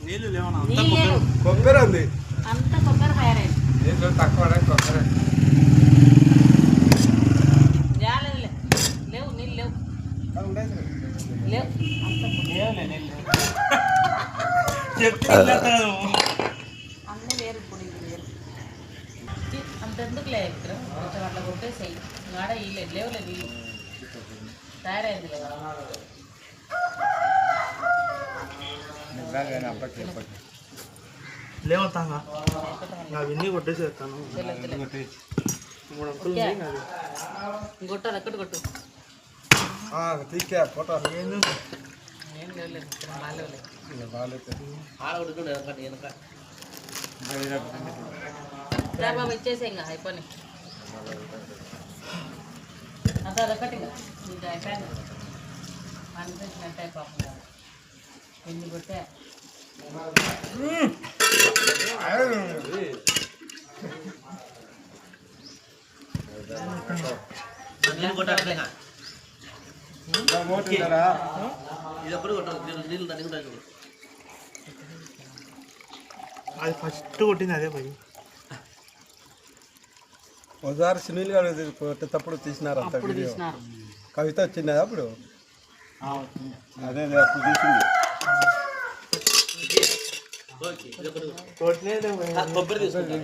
నీళ్ళు లేవనా? కొబ్బరి ఉంది, అంత కొబ్బరి తయారైంది. నీళ్ళు తక్కువ కొబ్బరి లేవు నీళ్ళు లేవు లేవు అన్నీ వేరు ఇప్పుడు ఇది వేరు అంతెందుకులే కొంచెం అట్లా కొట్టేసేయి గాడ ఇల్లేదు లేవులే నీళ్ళు తయారైంది లేదా లేవతాగా అవన్నీ కొట్టేసేస్తాను. కొట్టాలి ఎక్కడ కొట్టు తీకే ఫోటో ఏం లేవులేదు బాబు ఇచ్చేసే ఇంకా అయిపోయి అంత అదొకటి ఇంకా అయిపోయింది అనిపించినట్టు అయిపోతుంది ఎన్ని కొట్టే అది ఫస్ట్ కొట్టింది అదే పని. ఒకసారి సునీల్ గారు కొట్టేటప్పుడు తీసినారు అంత వీడియో. కవిత వచ్చింది అప్పుడు, అదే అప్పుడు తీసింది. కొట్టినట్టు